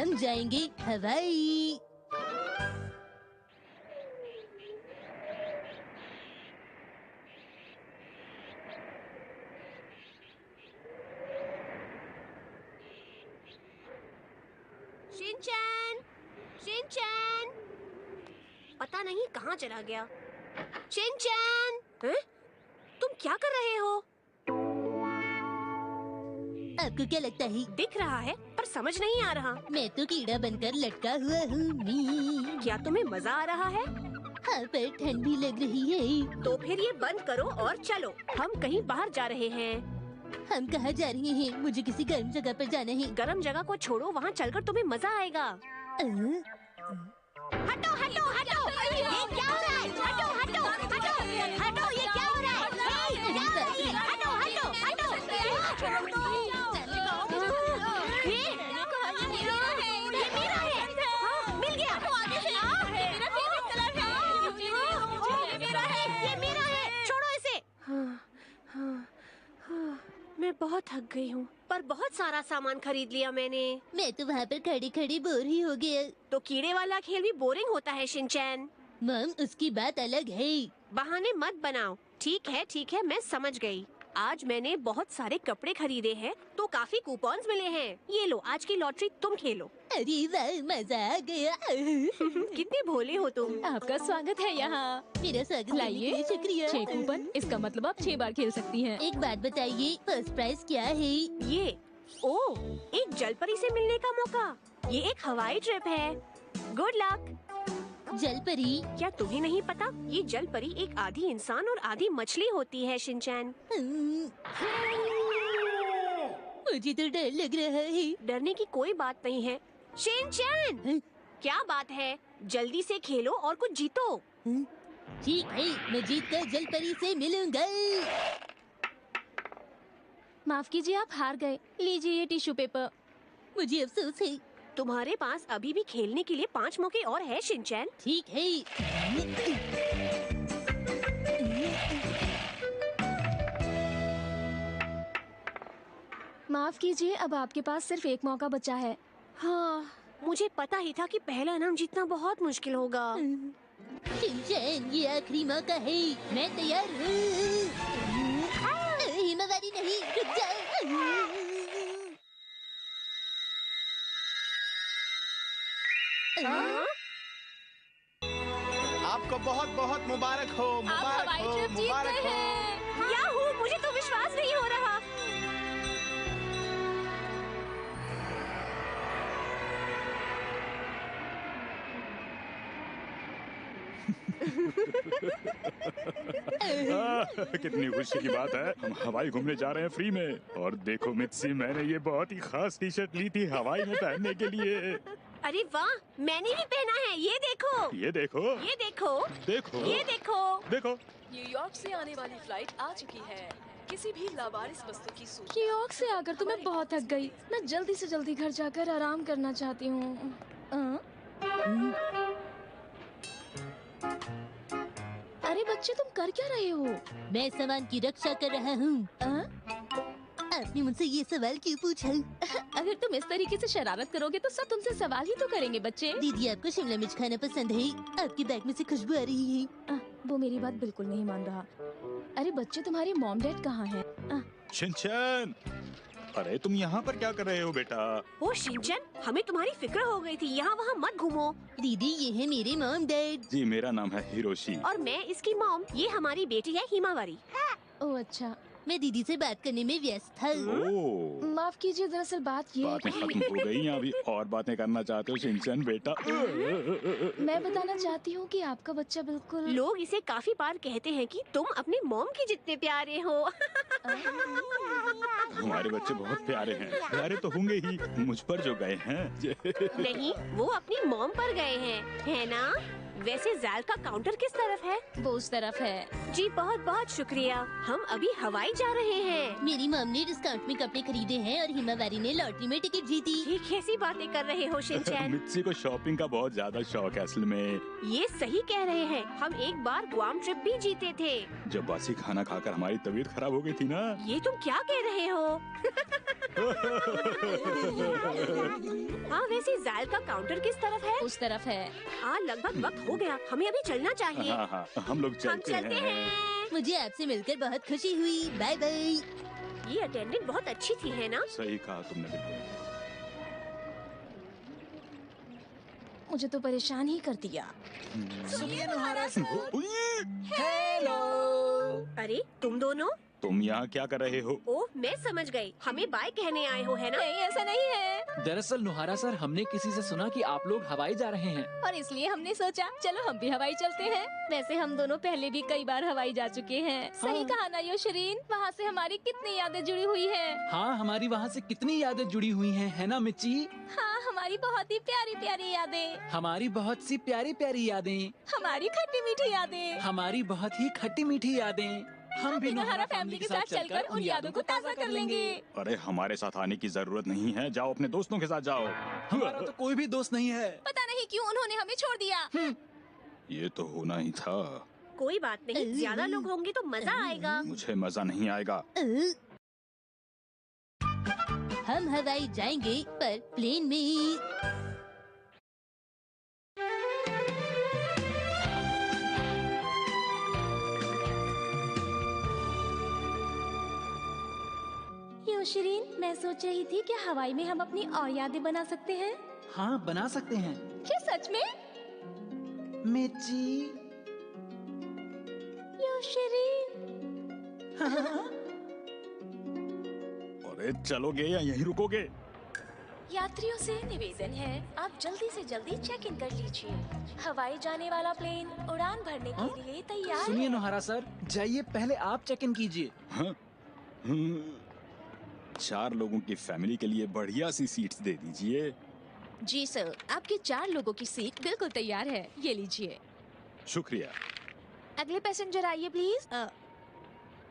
हम जाएंगे हवाई। शिनचैन, शिनचैन, पता नहीं कहाँ चला गया। शिनचैन, हैं? तुम क्या कर रहे हो? आपको क्या लगता है? दिख रहा है पर समझ नहीं आ रहा। मैं तो कीड़ा बनकर लटका हुआ हूँ। क्या तुम्हें मजा आ रहा है? हाँ, पर ठंड भी लग रही है। तो फिर ये बंद करो और चलो, हम कहीं बाहर जा रहे हैं। हम कहाँ जा रहे हैं? मुझे किसी गर्म जगह पर जाना है। गर्म जगह को छोड़ो, वहाँ चलकर तुम्हें मजा आएगा। हटो हटो हटो, ये क्या हो रहा है? हटो हटो हटो हटो, ये क्या हो रहा है? क्या हो रहा है? हटो हटो हटो, ये मेरा है। हाँ, मिल गया। ये मेरा है, छोड़ो इसे। मैं बहुत थक गई हूँ, पर बहुत सारा सामान खरीद लिया मैंने। मैं तो वहाँ पर खड़ी खड़ी बोर ही हो गया। तो कीड़े वाला खेल भी बोरिंग होता है शिनचैन। मम, उसकी बात अलग है। बहाने मत बनाओ। ठीक है, मैं समझ गई। आज मैंने बहुत सारे कपड़े खरीदे हैं, तो काफी कूपन्स मिले हैं। ये लो, आज की लॉटरी तुम खेलो। अरे वाह, मजा आ गया। कितने भोले हो तुम। आपका स्वागत है यहाँ। मेरा स्वागत करने के लाइए लिए शुक्रिया। 6 कूपन, इसका मतलब आप 6 बार खेल सकती हैं। एक बात बताइए, फर्स्ट प्राइज क्या है? ये एक जलपरी से मिलने का मौका। ये एक हवाई ट्रिप है। Good luck. जलपरी? क्या तुम्हें नहीं पता? ये जलपरी एक आधी इंसान और आधी मछली होती है शिनचैन। मुझे तो डर लग रहा है। डरने की कोई बात नहीं है शिनचैन। क्या बात है? जल्दी से खेलो और कुछ जीतो। ठीक है, मैं जीत कर जलपरी से मिलूंगा। माफ कीजिए, आप हार गए। लीजिए ये टिश्यू पेपर। मुझे अफसोस है। तुम्हारे पास अभी भी खेलने के लिए 5 मौके और है शिनचैन। ठीक है। माफ कीजिए, अब आपके पास सिर्फ एक मौका बचा है। हाँ, मुझे पता ही था कि पहला इनाम जीतना बहुत मुश्किल होगा। शिनचैन, ये आखिरी मौका है। मैं तैयार हूँ। हिमावारी नहीं, रुक जाओ। आपको बहुत बहुत मुबारक हो, मुबारक हो, मुबारक हो। याहू, मुझे तो विश्वास नहीं हो रहा। कितनी खुशी की बात है, हम हवाई घूमने जा रहे हैं फ्री में। और देखो मित्सी, मैंने ये बहुत ही खास टी शर्ट ली थी हवाई में पहनने के लिए। अरे वाह, मैंने भी पहना है। ये देखो, ये देखो, ये देखो, देखो, ये देखो। देखो। न्यूयॉर्क से आने वाली फ्लाइट आ चुकी है। किसी भी लावारिस वस्तु की सूची। न्यूयॉर्क से आकर तो मैं बहुत थक गई। मैं जल्दी से जल्दी घर जाकर आराम करना चाहती हूँ। अरे बच्चे, तुम कर क्या रहे हो? मैं सामान की रक्षा कर रहा हूँ। आपने मुझसे ये सवाल क्यों पूछा? अगर तुम इस तरीके से शरारत करोगे तो सब तुमसे सवाल ही तो करेंगे बच्चे। दीदी, आपको शिमला मिर्च खाना पसंद है? आपके बैग में से खुशबू आ रही है। वो मेरी बात बिल्कुल नहीं मान रहा। अरे बच्चे, तुम्हारे मॉम डैड कहाँ हैं? शिनचैन, अरे तुम यहाँ पर क्या कर रहे हो बेटा? ओ शिनचैन, हमें तुम्हारी फिक्र हो गई थी। यहाँ वहाँ मत घूमो। दीदी, ये है मेरे मॉम डैड। जी, मेरा नाम है हिरोशी। और मैं इसकी मॉम। ये हमारी बेटी है हिमावारी। ओह अच्छा। मैं दीदी से बात करने में व्यस्त था। ओह, माफ कीजिए, दरअसल बात ये बातें खत्म हो गई। यहाँ भी और बातें करना चाहते हो शिनचैन बेटा? मैं बताना चाहती हूँ कि आपका बच्चा बिल्कुल। लोग इसे काफी बार कहते हैं कि तुम अपनी मॉम के जितने प्यारे हो। हमारे बच्चे बहुत प्यारे हैं। प्यारे तो होंगे ही, मुझ पर जो गए हैं। नहीं, वो अपनी मॉम पर गए हैं, है ना? वैसे ज़ैल का काउंटर किस तरफ है? वो उस तरफ है। जी बहुत बहुत शुक्रिया। हम अभी हवाई जा रहे हैं। मेरी मॉम ने डिस्काउंट में कपड़े खरीदे हैं और हिमावारी ने लॉटरी में टिकट जीती। ये कैसी बातें कर रहे हो शिनचैन? मित्सी को शॉपिंग का बहुत ज्यादा शौक है असल में। ये सही कह रहे हैं। हम एक बार गुआम ट्रिप भी जीते थे। जब बासी खाना खाकर हमारी तबीयत खराब हो गई थी ना। ये तुम क्या कह रहे हो? हाँ, वैसे जायल का काउंटर किस तरफ है? उस तरफ है। हाँ, लगभग वक्त हो गया, हमें अभी चलना चाहिए। हाँ हाँ, हम लोग चलते हैं। मुझे आपसे मिलकर बहुत खुशी हुई। Bye bye. ये अटेंडेंट बहुत अच्छी थी, है ना? सही कहा तुमने बिल्कुल। मुझे तो परेशान ही कर दिया। सुनिए नुहारा सर। हेलो। अरे तुम दोनों? तुम यहाँ क्या कर रहे हो? ओह, मैं समझ गई, हमें बाय कहने आए हो, है ना? नहीं, ऐसा नहीं है। दरअसल नुहारा सर, हमने किसी से सुना कि आप लोग हवाई जा रहे हैं और इसलिए हमने सोचा चलो हम भी हवाई चलते हैं। वैसे हम दोनों पहले भी कई बार हवाई जा चुके हैं। सही कहा ना योशरीन? वहाँ से हमारी कितनी यादें जुड़ी हुई हैं। हाँ, हमारी वहाँ से कितनी यादें जुड़ी हुई हैं, है ना मिच्ची? हाँ, हमारी बहुत ही प्यारी प्यारी यादें। हमारी बहुत सी प्यारी प्यारी यादें। हमारी खट्टी मीठी यादें। हमारी बहुत ही खट्टी मीठी यादें। हम भी नुहारा फैमिली के साथ चलकर उन यादों को ताज़ा कर लेंगे। अरे हमारे साथ आने की जरूरत नहीं है, जाओ अपने दोस्तों के साथ जाओ। हमारा तो कोई भी दोस्त नहीं है। पता नहीं क्यों उन्होंने हमें छोड़ दिया। ये तो होना ही था। कोई बात नहीं, ज्यादा लोग होंगे तो मजा आएगा। मुझे मजा नहीं आएगा। हम हवाई जाएंगे पर प्लेन में। योशरीन, मैं सोच रही थी कि हवाई में हम अपनी और यादें बना सकते हैं। हाँ, बना सकते हैं। क्या सच में? मिच्ची। योशरीन। अरे चलोगे या यहीं रुकोगे? यात्रियों से निवेदन है, आप जल्दी से जल्दी चेक इन कर लीजिए। हवाई जाने वाला प्लेन उड़ान भरने के लिए तैयार सुनिए है। नुहारा सर, जाइए पहले आप चेक इन कीजिए। हाँ? 4 लोगों की फैमिली के लिए बढ़िया सी सीट्स दे दीजिए। जी सर, आपके 4 लोगों की सीट बिल्कुल तैयार है, ये लीजिए। शुक्रिया। अगले पैसेंजर आइए प्लीज।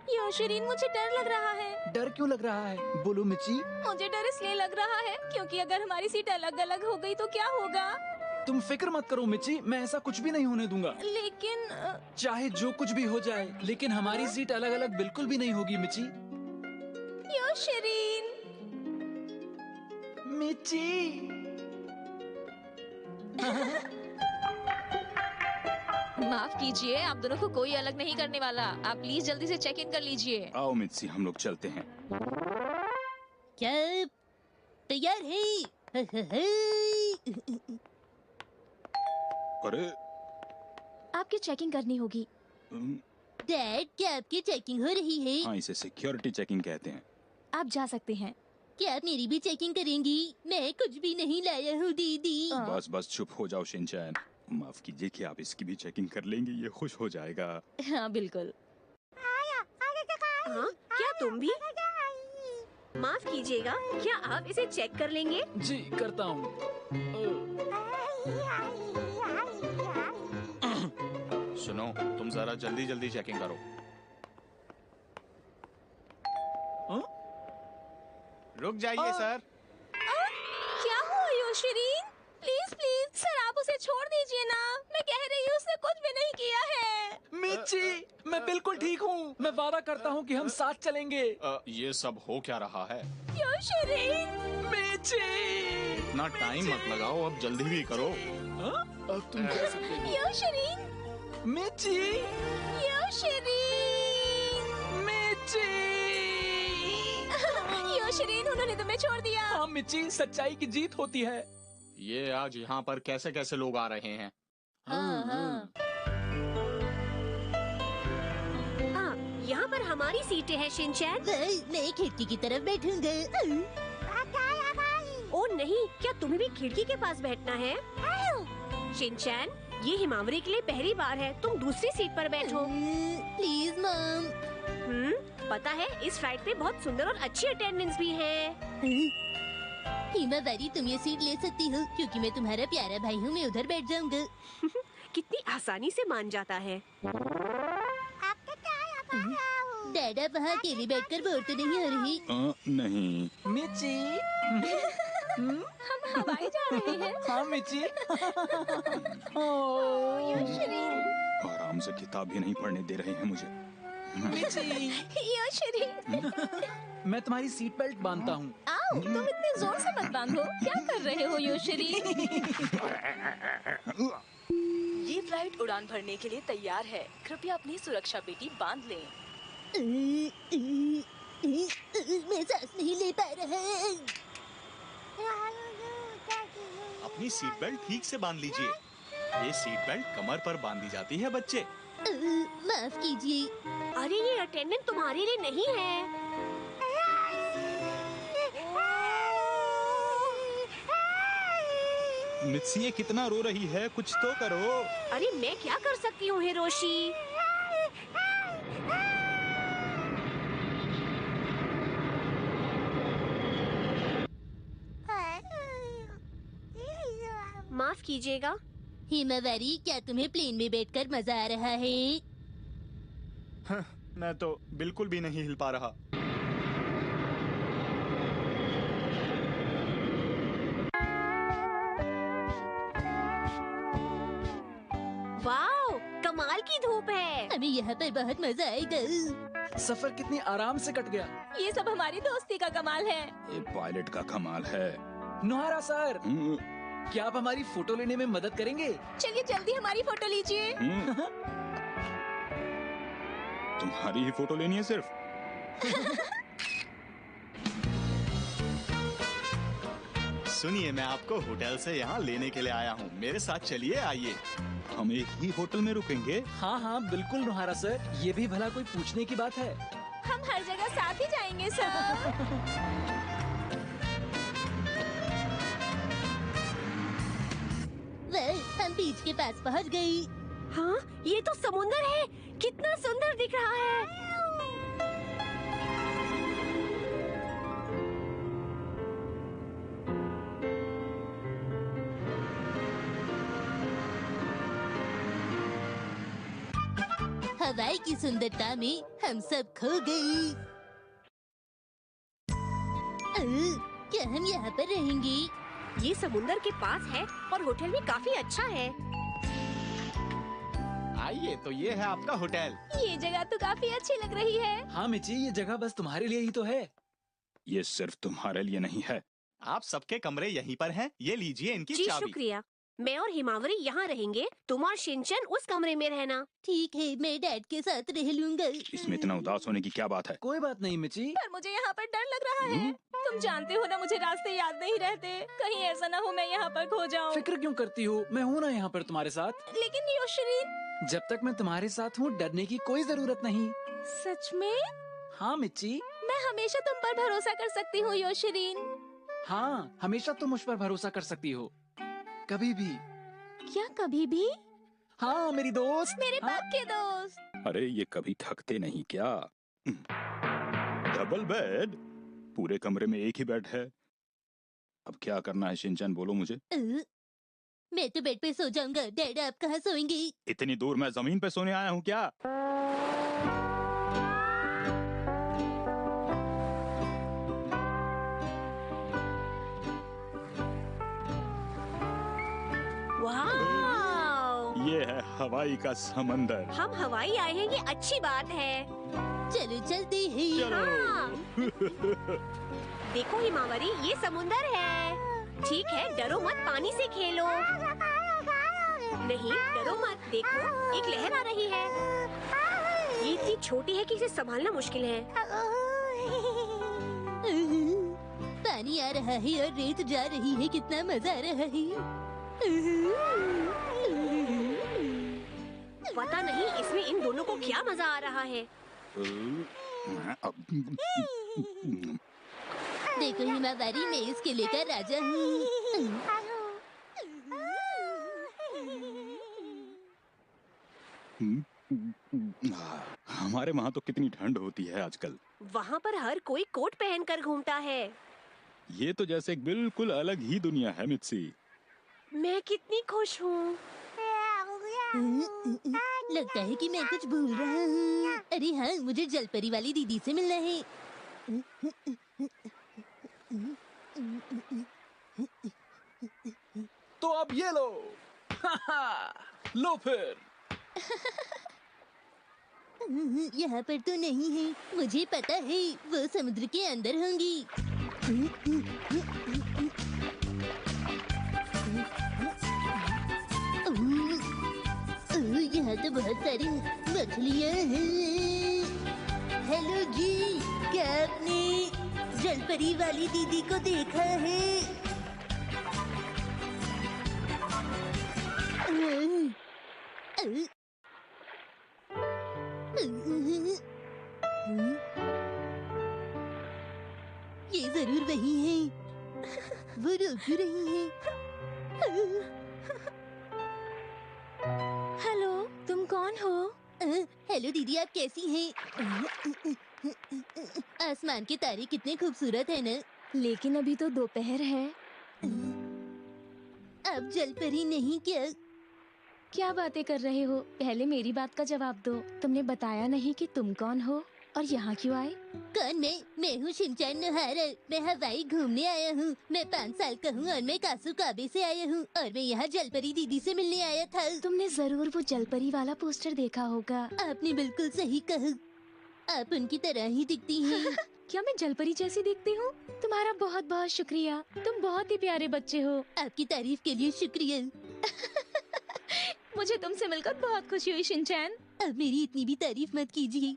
योशरीन, मुझे डर लग रहा है। डर क्यों लग रहा है? बोलो मिच्ची। मुझे डर इसलिए लग रहा है क्योंकि अगर हमारी सीट अलग अलग हो गई तो क्या होगा? तुम फिक्र मत करो मिच्ची, मैं ऐसा कुछ भी नहीं होने दूंगा। लेकिन चाहे जो कुछ भी हो जाए, लेकिन हमारी सीट अलग अलग बिल्कुल भी नहीं होगी मिच्ची। योशरीन। मिच्ची। माफ कीजिए, आप दोनों को कोई अलग नहीं करने वाला। आप प्लीज जल्दी से चेक इन कर लीजिए। आओ मित्सी, हम लोग चलते हैं। क्या तैयार है? अरे आपकी चेकिंग करनी होगी। डैड, क्या आपकी चेकिंग हो रही है? हाँ, इसे सिक्योरिटी चेकिंग कहते हैं। आप जा सकते हैं। क्या आप मेरी भी चेकिंग करेंगी? मैं कुछ भी नहीं लाया हूँ दीदी। बस बस चुप हो जाओ शिनचैन। माफ कीजिए कि आप इसकी भी चेकिंग कर लेंगे, ये खुश हो जाएगा। हाँ बिल्कुल। हाँ, क्या तुम भी? माफ कीजिएगा, क्या आप इसे चेक कर लेंगे? जी करता हूँ। सुनो, तुम जरा जल्दी जल्दी चेकिंग करो। रुक जाइए सर। क्या हुआ योशरीन? प्लीज प्लीज सर, आप उसे छोड़ दीजिए ना। मैं कह रही हूँ उसने कुछ भी नहीं किया है। मिच्ची, मैं बिल्कुल ठीक हूँ। मैं वादा करता हूँ कि हम साथ चलेंगे। ये सब हो क्या रहा है? योशरीन। मिच्ची। इतना टाइम मत लगाओ, अब जल्दी भी करो। अब तुम जा सकते हो। योशरीन। मिच्ची। योशरीन। मिच्ची। योशरीन, उन्होंने तुम्हें छोड़ दिया। हाँ मिच्ची, सच्चाई की जीत होती है। ये आज यहाँ पर कैसे कैसे लोग आ रहे हैं? हाँ हाँ। हाँ, यहाँ पर हमारी सीटें हैं शिनचैन। मैं खिड़की की तरफ बैठूंगा। ओ नहीं, क्या तुम्हें भी खिड़की के पास बैठना है? शिनचैन, ये हिमावरी के लिए पहली बार है, तुम दूसरी सीट पर बैठो। Please mom. पता है इस फ्लाइट पे बहुत सुंदर और अच्छी अटेंडेंस भी है। हिमावरी, तुम ये सीट ले सकती हो क्योंकि मैं तुम्हारा प्यारा भाई हूँ। मैं उधर बैठ जाऊंगा। कितनी आसानी से मान जाता है। डैडा, वहाँ अकेले बैठकर बोर तो नहीं हो रही? नहीं। मिच्ची। हम हवाई जा रहे हैं। हाँ मिच्ची। योशरीन। आराम से किताब भी नहीं पढ़ने दे रहे हैं मुझे। मिच्ची। योशरीन। मैं तुम्हारी सीट बेल्ट बांधता हूँ। आओ, तुम इतने जोर से मत बांधो। क्या कर कर रहे हो योशरी? ये फ्लाइट उड़ान भरने के लिए तैयार है। कृपया अपनी सुरक्षा पेटी बांध लें। मैं सांस नहीं ले पा रहा। अपनी सीट बेल्ट ठीक से बांध लीजिए। ये सीट बेल्ट कमर पर बांधी जाती है बच्चे। माफ कीजिए। अरे ये अटेंडेंट तुम्हारे लिए नहीं है। मित्सी ये कितना रो रही है, कुछ तो करो। अरे मैं क्या कर सकती हूँ हिरोशी? माफ कीजिएगा। हिमावारी, क्या तुम्हें प्लेन में बैठकर मजा आ रहा है? मैं तो बिल्कुल भी नहीं हिल पा रहा। वाओ, कमाल की धूप है। हमें यहाँ पर बहुत मजा आएगा। सफर कितनी आराम से कट गया। ये सब हमारी दोस्ती का कमाल है। ये पायलट का कमाल है। नोहारा सर, क्या आप हमारी फोटो लेने में मदद करेंगे? चलिए जल्दी हमारी फोटो लीजिए। तुम्हारी ही फोटो लेनी है सिर्फ? सुनिए, मैं आपको होटल से यहाँ लेने के लिए आया हूँ। मेरे साथ चलिए, आइए। हम एक ही होटल में रुकेंगे? हाँ हाँ बिल्कुल नोहारा सर, ये भी भला कोई पूछने की बात है। हम हर जगह साथ ही जाएंगे सर। हम बीच के पास पहुँच गई। हाँ, ये तो समुंदर है। कितना सुंदर दिख रहा है। हवाई की सुंदरता में हम सब खो गए। क्या हम यहाँ पर रहेंगे? ये समुंदर के पास है और होटल भी काफी अच्छा है। आइए, तो ये है आपका होटल। ये जगह तो काफी अच्छी लग रही है। हाँ मिची, ये जगह बस तुम्हारे लिए ही तो है। ये सिर्फ तुम्हारे लिए नहीं है। आप सबके कमरे यहीं पर हैं। ये लीजिए इनकी जी चाबी। शुक्रिया। मैं और हिमावरी यहाँ रहेंगे। तुम और शिनचैन उस कमरे में रहना। ठीक है, मैं डैड के साथ रह लूंगा। इसमें इतना उदास होने की क्या बात है? कोई बात नहीं मिची। पर मुझे यहाँ पर डर लग रहा है। तुम जानते हो ना, मुझे रास्ते याद नहीं रहते। कहीं ऐसा ना हो मैं यहाँ पर खो जाऊँ। फिक्र क्यों करती हो, मैं हूँ ना यहाँ पर तुम्हारे साथ। लेकिन योशरीन, जब तक मैं तुम्हारे साथ हूँ डरने की कोई जरूरत नहीं। सच में? हाँ मिची। मैं हमेशा तुम पर भरोसा कर सकती हूँ योशरीन। हाँ, हमेशा तुम मुझ पर भरोसा कर सकती हो, कभी भी। क्या कभी भी? हाँ मेरी दोस्त। मेरे हाँ? पक्के दोस्त। अरे ये कभी थकते नहीं क्या? Double bed? पूरे कमरे में एक ही बेड है। अब क्या करना है शिनचैन, बोलो मुझे। मैं तो बेड पे सो जाऊंगा। डैड आप कहाँ सोएंगे? इतनी दूर मैं जमीन पे सोने आया हूँ क्या? वाह! ये है हवाई का समंदर। हम हवाई आए हैं, ये अच्छी बात है। चलो चलते हैं। चलो। देखो हिमावरी, ये समुंदर है। ठीक है, डरो मत, पानी से खेलो। नहीं, डरो मत। देखो, एक लहर आ रही है। ये इतनी छोटी है कि इसे संभालना मुश्किल है। पानी आ रहा है और रेत जा रही है। कितना मजा आ रहा है। पता नहीं इसमें इन दोनों को क्या मजा आ रहा है। देखो हिमावारी, मैं इस किले का राजा हूँ। हमारे वहाँ तो कितनी ठंड होती है आजकल। वहाँ पर हर कोई कोट पहनकर घूमता है। ये तो जैसे एक बिल्कुल अलग ही दुनिया है मित्सी। मैं कितनी खुश हूँ। लगता है कि मैं कुछ भूल रहा हूँ। अरे हाँ, मुझे जलपरी वाली दीदी से मिलना है। तो अब ये लो। लो फिर। यहाँ पर तो नहीं है। मुझे पता है, वो समुद्र के अंदर होंगी। तो बहुत सारी मछलियाँ हैं। हेलो जी, क्या आपने जलपरी वाली दीदी को देखा है? ये जरूर वही है। वो रो क्यों रही है? हेलो, तुम कौन हो? हेलो दीदी, आप कैसी हैं? आसमान के तारे कितने खूबसूरत है ना? लेकिन अभी तो दोपहर है। आप जलपरी नहीं क्या? क्या बातें कर रहे हो? पहले मेरी बात का जवाब दो। तुमने बताया नहीं कि तुम कौन हो और यहाँ क्यों आए? कौन मैं हूँ शिनचैन नोहारा। मैं हवाई घूमने आया हूँ। मैं 5 साल का हूँ और मैं कासू काबे से आया हूँ और मैं यहाँ जलपरी दीदी से मिलने आया था। तुमने जरूर वो जलपरी वाला पोस्टर देखा होगा। आपने बिल्कुल सही कहा। आप उनकी तरह ही दिखती हैं। क्या मैं जलपरी जैसी दिखती हूँ? तुम्हारा बहुत बहुत शुक्रिया। तुम बहुत ही प्यारे बच्चे हो। आपकी तारीफ के लिए शुक्रिया। मुझे तुमसे मिलकर बहुत खुशी हुई शिनचैन। अब मेरी इतनी भी तारीफ मत कीजिए।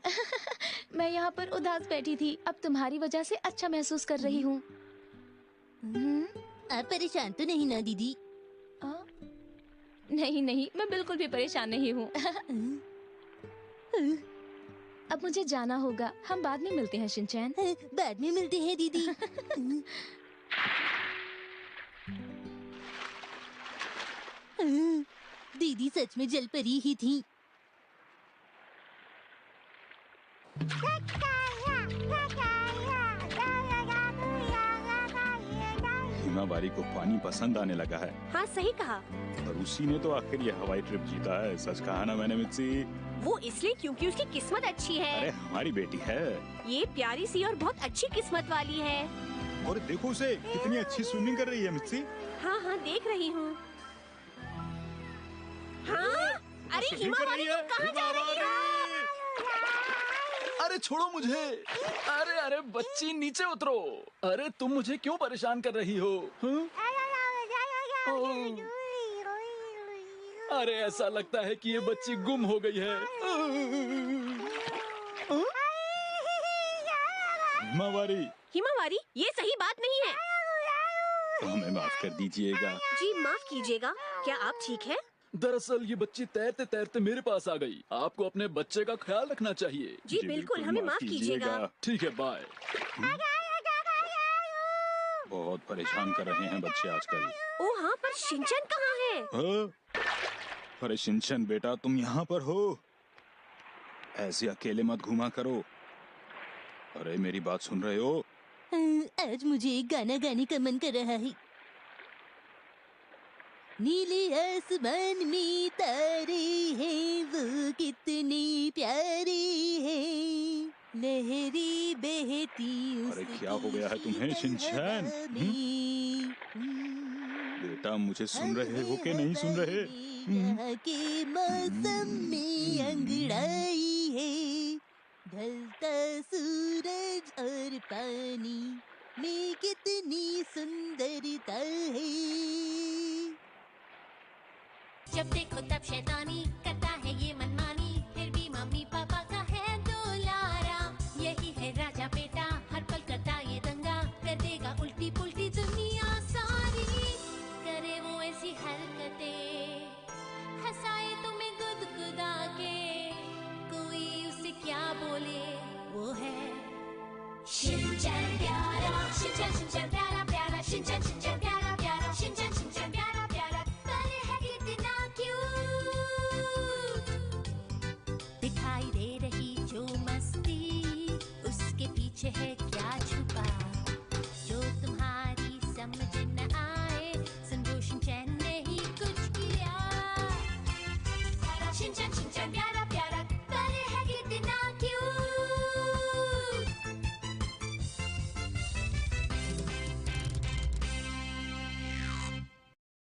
मैं यहाँ पर उदास बैठी थी, अब तुम्हारी वजह से अच्छा महसूस कर रही हूँ। आप परेशान तो नहीं ना दीदी? नहीं नहीं, मैं बिल्कुल भी परेशान नहीं हूँ। अब मुझे जाना होगा। हम बाद में मिलते हैं शिनचैन। बाद में मिलते हैं दीदी। दीदी सच में जलपरी ही थी। हिमावारी को पानी पसंद आने लगा है हाँ सही कहा। और उसी ने तो आखिर ये हवाई ट्रिप जीता है। सच कहा ना मैंने मित्सी? वो इसलिए क्योंकि उसकी किस्मत अच्छी अरे है। हमारी बेटी है। ये प्यारी सी और बहुत अच्छी किस्मत वाली है। और देखो उसे कितनी अच्छी स्विमिंग कर रही है मित्सी। हाँ हाँ देख रही हूँ। हाँ अरे हिमावारी तुम कहाँ जा रही हो? अरे छोड़ो मुझे। अरे अरे बच्ची नीचे उतरो। अरे तुम मुझे क्यों परेशान कर रही हो? अरे ऐसा लगता है कि ये बच्ची गुम हो गई है। हिमावारी ये सही बात नहीं है। हमें माफ कर दीजिएगा। जी माफ कीजिएगा। क्या आप ठीक हैं? दरअसल ये बच्ची तैरते तैरते मेरे पास आ गई। आपको अपने बच्चे का ख्याल रखना चाहिए। जी बिल्कुल, हमें माफ कीजिएगा। ठीक है, बाय। बहुत परेशान कर रहे हैं बच्चे आजकल। ओ हाँ, पर शिनचैन कहाँ है? हाँ? अरे शिनचैन बेटा, तुम यहाँ पर हो? ऐसे अकेले मत घूमा करो। अरे मेरी बात सुन रहे हो? आज मुझे एक गाना गाने का मन कर रहा है। नीले आसमान में तारे हैं, वो कितने प्यारे हैं, लहरी बहती अरे क्या हो गया है तुम्हें शिनचैन? बेटा मुझे सुन रहे हो कि नहीं सुन रहे? यहाँ के मौसम में अंगड़ाई है, ढलता सूरज और पानी में कितनी सुंदरता है। जब देखो तब शैतानी करता है ये मनमानी, फिर भी मम्मी पापा का है दुलारा। यही है राजा बेटा, हर पल करता ये दंगा, कर देगा उल्टी पुल्टी दुनिया सारी। करे वो ऐसी हरकतें, हंसाए तुम्हें गुदगुदा के, कोई उसे क्या बोले, वो है शिनचैन प्यारा। शिनचैन शिनचैन प्यारा प्यारा, शिनचैन शिनचैन प्यारा प्यारा, शिनचैन शिनचैन प्यारा प्यारा। करे है कितना क्यूट, दिखाई दे रही जो मस्ती, उसके पीछे है क्या छुपा, जो तुम्हारी समझ न आए। सुन वो शिनचैन ने ही कुछ किया। शिनचैन